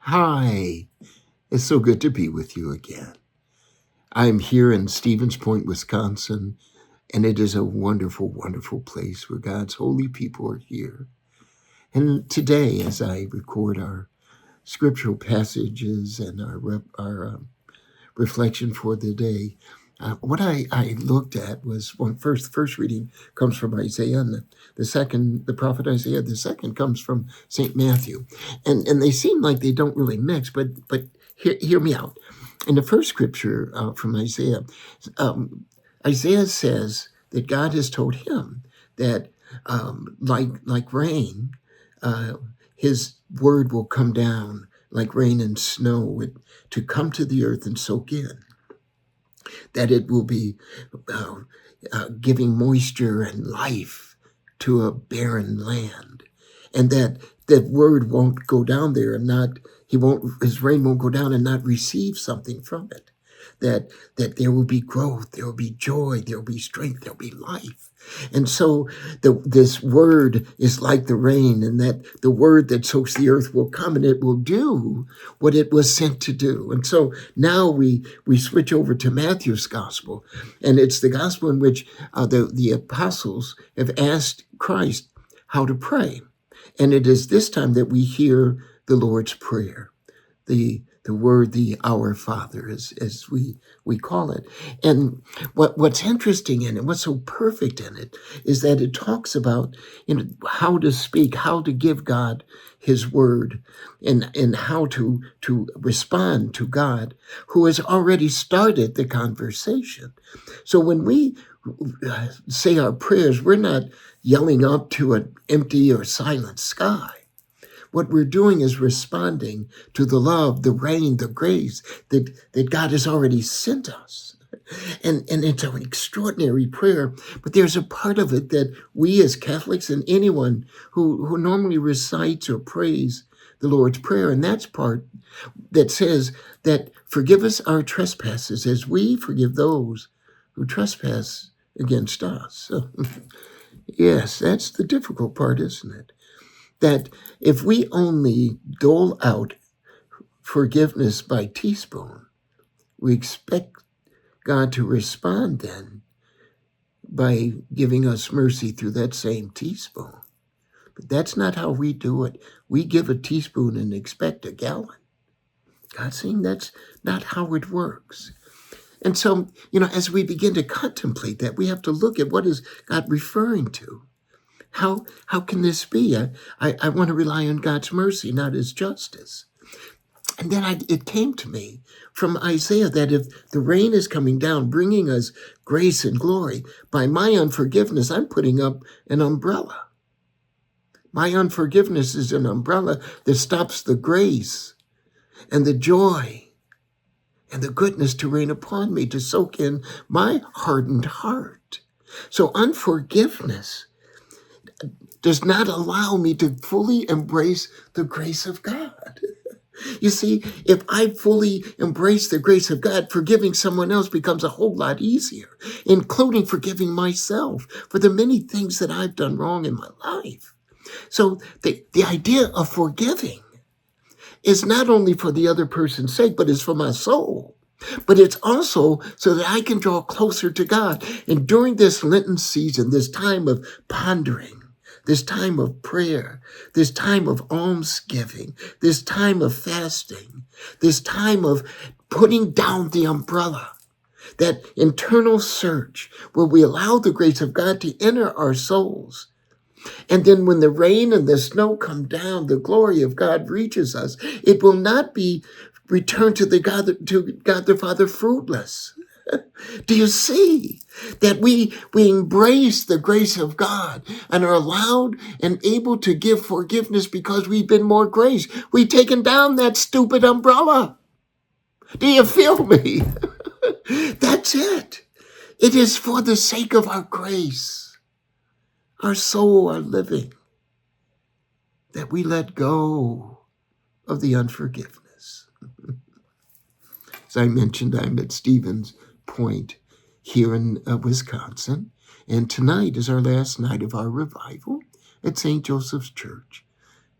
Hi, it's so good to be with you again. I'm here in Stevens Point, Wisconsin, and it is a wonderful, wonderful place where God's holy people are here. And today, as I record our scriptural passages and our reflection for the day, what I looked at was the first reading comes from Isaiah, and the second, the prophet Isaiah. The second comes from St. Matthew, and they seem like they don't really mix, but hear me out. In the first scripture from Isaiah, Isaiah says that God has told him that, like rain, uh, His word will come down like rain and snow to come to the earth and soak in. That it will be uh, giving moisture and life to a barren land, and that word won't go down there and not his rain won't go down and not receive something from it. That there will be growth, there will be joy, there will be strength, there will be life. And so this word is like the rain, and that the word that soaks the earth will come and it will do what it was sent to do. And so now we switch over to Matthew's gospel, and it's the gospel in which the apostles have asked Christ how to pray. And it is this time that we hear the Lord's Prayer, the word, the Our Father, as we call it. And what's interesting in it, what's so perfect in it, is that it talks about how to speak, how to give God His word, and how to respond to God, who has already started the conversation. So when we say our prayers, we're not yelling up to an empty or silent sky. What we're doing is responding to the love, the rain, the grace that God has already sent us. And it's an extraordinary prayer, but there's a part of it that we as Catholics and anyone who normally recites or prays the Lord's Prayer, and that's part that says that forgive us our trespasses as we forgive those who trespass against us. Yes, that's the difficult part, isn't it? That if we only dole out forgiveness by teaspoon, we expect God to respond then by giving us mercy through that same teaspoon. But that's not how we do it. We give a teaspoon and expect a gallon. God's saying that's not how it works. And so, as we begin to contemplate that, we have to look at what is God referring to. How can this be? I want to rely on God's mercy, not His justice. And then it came to me from Isaiah that if the rain is coming down, bringing us grace and glory, by my unforgiveness, I'm putting up an umbrella. My unforgiveness is an umbrella that stops the grace and the joy and the goodness to rain upon me, to soak in my hardened heart. So unforgiveness does not allow me to fully embrace the grace of God. You see, if I fully embrace the grace of God, forgiving someone else becomes a whole lot easier, including forgiving myself for the many things that I've done wrong in my life. So the idea of forgiving is not only for the other person's sake, but it's for my soul. But it's also so that I can draw closer to God. And during this Lenten season, this time of pondering, this time of prayer, this time of almsgiving, this time of fasting, this time of putting down the umbrella, that internal search where we allow the grace of God to enter our souls. And then when the rain and the snow come down, the glory of God reaches us. It will not be returned to God the Father fruitless. Do you see that we embrace the grace of God and are allowed and able to give forgiveness because we've been more grace? We've taken down that stupid umbrella. Do you feel me? That's it. It is for the sake of our grace, our soul, our living, that we let go of the unforgiveness. As I mentioned, I'm at Stevens Point here in Wisconsin, and tonight is our last night of our revival at St. Joseph's Church.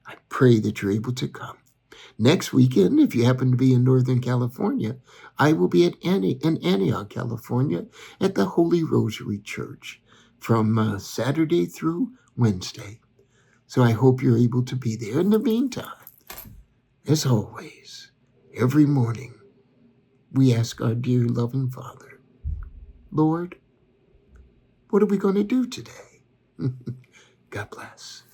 I pray that you're able to come. Next weekend, if you happen to be in Northern California, I will be in Antioch, California, at the Holy Rosary Church from Saturday through Wednesday. So I hope you're able to be there. In the meantime, as always, every morning, we ask our dear loving Father, Lord, what are we going to do today? God bless.